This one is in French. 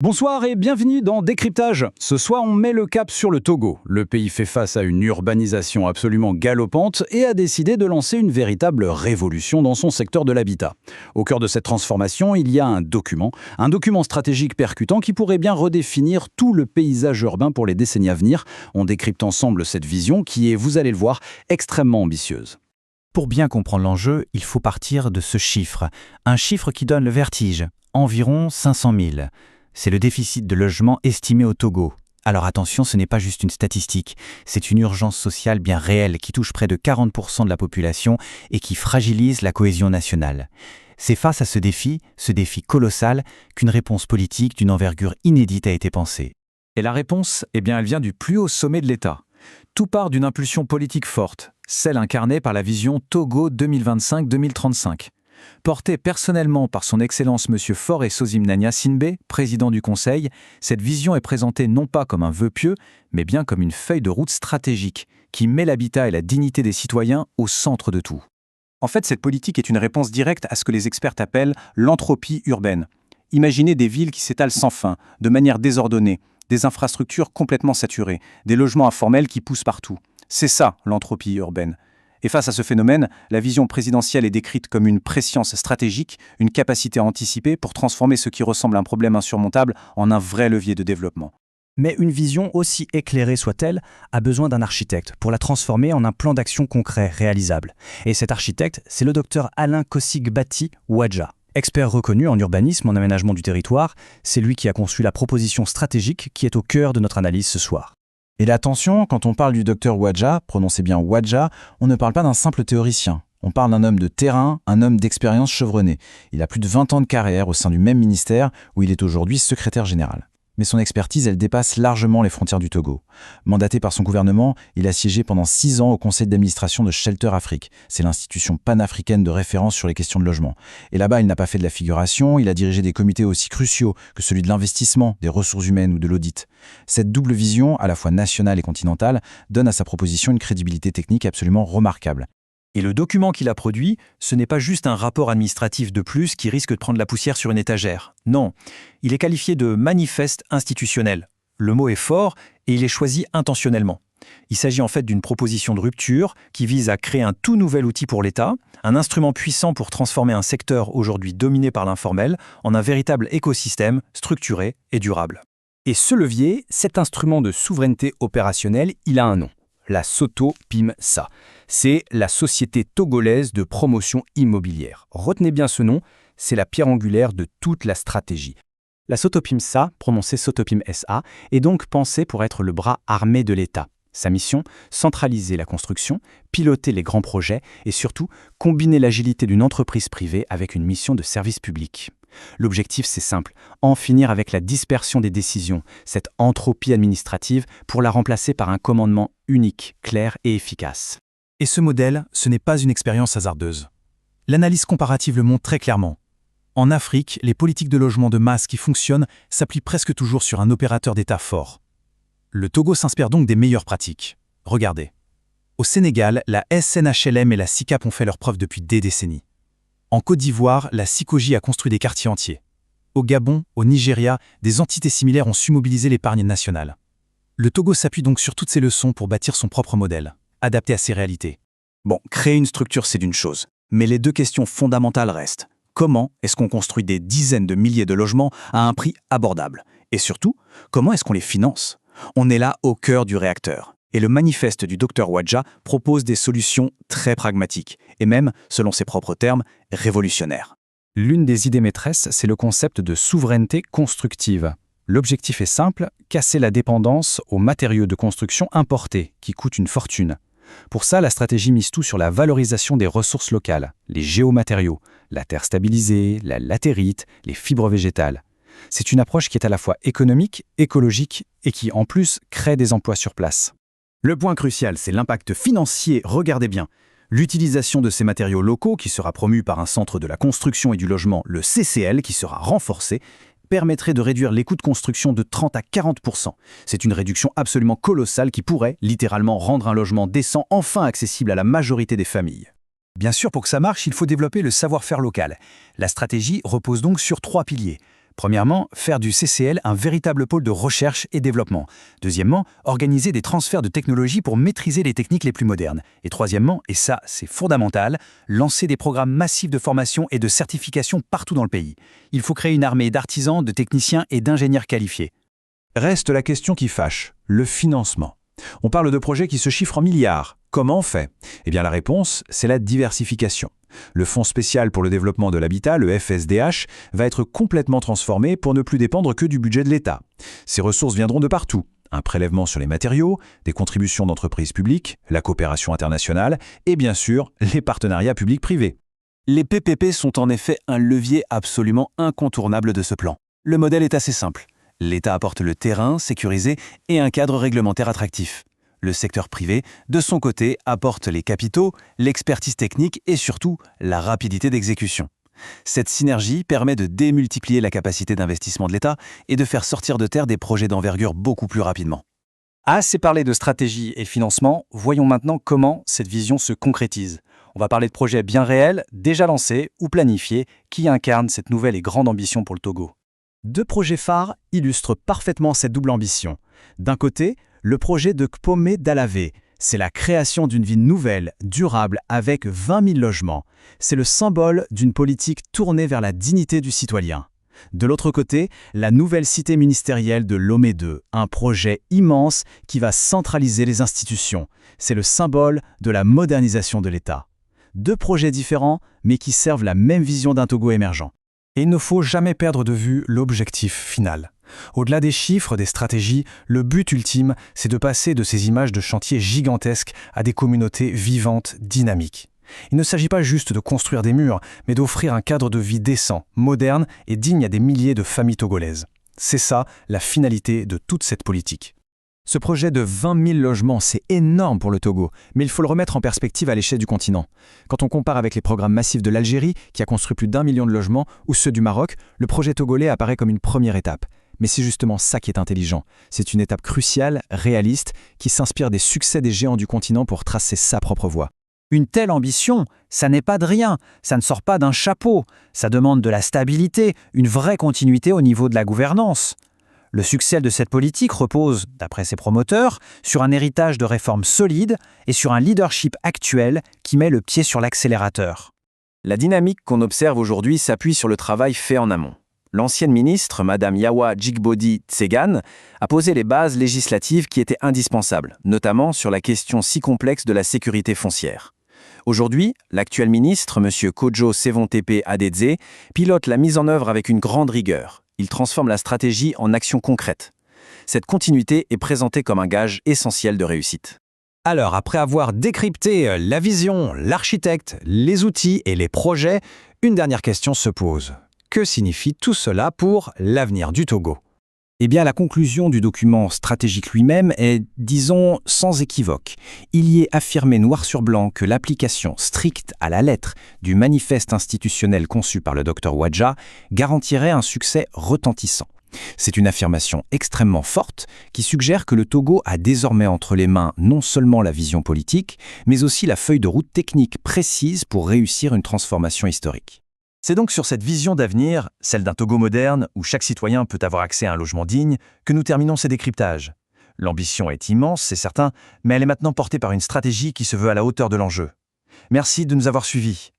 Bonsoir et bienvenue dans Décryptage. Ce soir, on met le cap sur le Togo. Le pays fait face à une urbanisation absolument galopante et a décidé de lancer une véritable révolution dans son secteur de l'habitat. Au cœur de cette transformation, il y a un document stratégique percutant qui pourrait bien redéfinir tout le paysage urbain pour les décennies à venir. On décrypte ensemble cette vision qui est, vous allez le voir, extrêmement ambitieuse. Pour bien comprendre l'enjeu, il faut partir de ce chiffre. Un chiffre qui donne le vertige, environ 500 000. C'est le déficit de logement estimé au Togo. Alors attention, ce n'est pas juste une statistique, c'est une urgence sociale bien réelle qui touche près de 40% de la population et qui fragilise la cohésion nationale. C'est face à ce défi colossal, qu'une réponse politique d'une envergure inédite a été pensée. Et la réponse, elle vient du plus haut sommet de l'État. Tout part d'une impulsion politique forte, celle incarnée par la vision Togo 2025-2035. Portée personnellement par son Excellence M. Faure Sosimnanya Sinbe, président du Conseil, cette vision est présentée non pas comme un vœu pieux, mais bien comme une feuille de route stratégique qui met l'habitat et la dignité des citoyens au centre de tout. En fait, cette politique est une réponse directe à ce que les experts appellent l'entropie urbaine. Imaginez des villes qui s'étalent sans fin, de manière désordonnée, des infrastructures complètement saturées, des logements informels qui poussent partout. C'est ça, l'entropie urbaine. Et face à ce phénomène, la vision présidentielle est décrite comme une prescience stratégique, une capacité à anticiper pour transformer ce qui ressemble à un problème insurmontable en un vrai levier de développement. Mais une vision, aussi éclairée soit-elle, a besoin d'un architecte pour la transformer en un plan d'action concret, réalisable. Et cet architecte, c'est le docteur Alain Kossigbati Ouadja. Expert reconnu en urbanisme, en aménagement du territoire, c'est lui qui a conçu la proposition stratégique qui est au cœur de notre analyse ce soir. Et là, attention, quand on parle du docteur Ouadja, prononcez bien Ouadja, on ne parle pas d'un simple théoricien. On parle d'un homme de terrain, un homme d'expérience chevronnée. Il a plus de 20 ans de carrière au sein du même ministère où il est aujourd'hui secrétaire général. Mais son expertise, elle dépasse largement les frontières du Togo. Mandaté par son gouvernement, il a siégé pendant 6 ans au conseil d'administration de Shelter Afrique. C'est l'institution panafricaine de référence sur les questions de logement. Et là-bas, il n'a pas fait de la figuration, il a dirigé des comités aussi cruciaux que celui de l'investissement, des ressources humaines ou de l'audit. Cette double vision, à la fois nationale et continentale, donne à sa proposition une crédibilité technique absolument remarquable. Et le document qu'il a produit, ce n'est pas juste un rapport administratif de plus qui risque de prendre la poussière sur une étagère. Non, il est qualifié de manifeste institutionnel. Le mot est fort et il est choisi intentionnellement. Il s'agit en fait d'une proposition de rupture qui vise à créer un tout nouvel outil pour l'État, un instrument puissant pour transformer un secteur aujourd'hui dominé par l'informel en un véritable écosystème structuré et durable. Et ce levier, cet instrument de souveraineté opérationnelle, il a un nom. La SOTOPIMSA. C'est la Société togolaise de promotion immobilière. Retenez bien ce nom, c'est la pierre angulaire de toute la stratégie. La SOTOPIMSA, prononcée SOTOPIM-SA, est donc pensée pour être le bras armé de l'État. Sa mission, centraliser la construction, piloter les grands projets et surtout combiner l'agilité d'une entreprise privée avec une mission de service public. L'objectif, c'est simple, en finir avec la dispersion des décisions, cette entropie administrative, pour la remplacer par un commandement unique, clair et efficace. Et ce modèle, ce n'est pas une expérience hasardeuse. L'analyse comparative le montre très clairement. En Afrique, les politiques de logement de masse qui fonctionnent s'appuient presque toujours sur un opérateur d'État fort. Le Togo s'inspire donc des meilleures pratiques. Regardez. Au Sénégal, la SNHLM et la SICAP ont fait leurs preuves depuis des décennies. En Côte d'Ivoire, la SICOGI a construit des quartiers entiers. Au Gabon, au Nigeria, des entités similaires ont su mobiliser l'épargne nationale. Le Togo s'appuie donc sur toutes ces leçons pour bâtir son propre modèle, adapté à ses réalités. Bon, créer une structure, c'est d'une chose. Mais les deux questions fondamentales restent. Comment est-ce qu'on construit des dizaines de milliers de logements à un prix abordable? Et surtout, comment est-ce qu'on les finance? On est là au cœur du réacteur. Et le manifeste du Dr Ouadja propose des solutions très pragmatiques, et même, selon ses propres termes, révolutionnaires. L'une des idées maîtresses, c'est le concept de souveraineté constructive. L'objectif est simple, casser la dépendance aux matériaux de construction importés, qui coûtent une fortune. Pour ça, la stratégie mise tout sur la valorisation des ressources locales, les géomatériaux, la terre stabilisée, la latérite, les fibres végétales. C'est une approche qui est à la fois économique, écologique et qui, en plus, crée des emplois sur place. Le point crucial, c'est l'impact financier, regardez bien. L'utilisation de ces matériaux locaux, qui sera promue par un centre de la construction et du logement, le CCL, qui sera renforcé, permettrait de réduire les coûts de construction de 30 à 40%. C'est une réduction absolument colossale qui pourrait, littéralement, rendre un logement décent enfin accessible à la majorité des familles. Bien sûr, pour que ça marche, il faut développer le savoir-faire local. La stratégie repose donc sur 3 piliers. Premièrement, faire du CCL un véritable pôle de recherche et développement. Deuxièmement, organiser des transferts de technologies pour maîtriser les techniques les plus modernes. Et troisièmement, et ça c'est fondamental, lancer des programmes massifs de formation et de certification partout dans le pays. Il faut créer une armée d'artisans, de techniciens et d'ingénieurs qualifiés. Reste la question qui fâche, le financement. On parle de projets qui se chiffrent en milliards. Comment on fait? Eh bien la réponse, c'est la diversification. Le Fonds spécial pour le développement de l'habitat, le FSDH, va être complètement transformé pour ne plus dépendre que du budget de l'État. Ces ressources viendront de partout. Un prélèvement sur les matériaux, des contributions d'entreprises publiques, la coopération internationale et bien sûr les partenariats publics-privés. Les PPP sont en effet un levier absolument incontournable de ce plan. Le modèle est assez simple. L'État apporte le terrain sécurisé et un cadre réglementaire attractif. Le secteur privé, de son côté, apporte les capitaux, l'expertise technique et surtout la rapidité d'exécution. Cette synergie permet de démultiplier la capacité d'investissement de l'État et de faire sortir de terre des projets d'envergure beaucoup plus rapidement. Assez parlé de stratégie et financement, voyons maintenant comment cette vision se concrétise. On va parler de projets bien réels, déjà lancés ou planifiés, qui incarnent cette nouvelle et grande ambition pour le Togo. Deux projets phares illustrent parfaitement cette double ambition. D'un côté, le projet de Kpomé Dalavé, c'est la création d'une ville nouvelle, durable, avec 20 000 logements. C'est le symbole d'une politique tournée vers la dignité du citoyen. De l'autre côté, la nouvelle cité ministérielle de Lomé 2, un projet immense qui va centraliser les institutions. C'est le symbole de la modernisation de l'État. Deux projets différents, mais qui servent la même vision d'un Togo émergent. Et il ne faut jamais perdre de vue l'objectif final. Au-delà des chiffres, des stratégies, le but ultime, c'est de passer de ces images de chantiers gigantesques à des communautés vivantes, dynamiques. Il ne s'agit pas juste de construire des murs, mais d'offrir un cadre de vie décent, moderne et digne à des milliers de familles togolaises. C'est ça, la finalité de toute cette politique. Ce projet de 20 000 logements, c'est énorme pour le Togo, mais il faut le remettre en perspective à l'échelle du continent. Quand on compare avec les programmes massifs de l'Algérie, qui a construit plus d'1 million de logements, ou ceux du Maroc, le projet togolais apparaît comme une première étape. Mais c'est justement ça qui est intelligent. C'est une étape cruciale, réaliste, qui s'inspire des succès des géants du continent pour tracer sa propre voie. Une telle ambition, ça n'est pas de rien, ça ne sort pas d'un chapeau, ça demande de la stabilité, une vraie continuité au niveau de la gouvernance. Le succès de cette politique repose, d'après ses promoteurs, sur un héritage de réformes solides et sur un leadership actuel qui met le pied sur l'accélérateur. La dynamique qu'on observe aujourd'hui s'appuie sur le travail fait en amont. L'ancienne ministre, Madame Yawa Djigbodi Tsegan, a posé les bases législatives qui étaient indispensables, notamment sur la question si complexe de la sécurité foncière. Aujourd'hui, l'actuel ministre, M. Kojo Sevontepe Adedze, pilote la mise en œuvre avec une grande rigueur. Il transforme la stratégie en action concrète. Cette continuité est présentée comme un gage essentiel de réussite. Alors, après avoir décrypté la vision, l'architecte, les outils et les projets, une dernière question se pose. Que signifie tout cela pour l'avenir du Togo ? Eh bien, la conclusion du document stratégique lui-même est, disons, sans équivoque. Il y est affirmé noir sur blanc que l'application stricte à la lettre du manifeste institutionnel conçu par le Dr Wadja garantirait un succès retentissant. C'est une affirmation extrêmement forte qui suggère que le Togo a désormais entre les mains non seulement la vision politique, mais aussi la feuille de route technique précise pour réussir une transformation historique. C'est donc sur cette vision d'avenir, celle d'un Togo moderne, où chaque citoyen peut avoir accès à un logement digne, que nous terminons ces décryptages. L'ambition est immense, c'est certain, mais elle est maintenant portée par une stratégie qui se veut à la hauteur de l'enjeu. Merci de nous avoir suivis.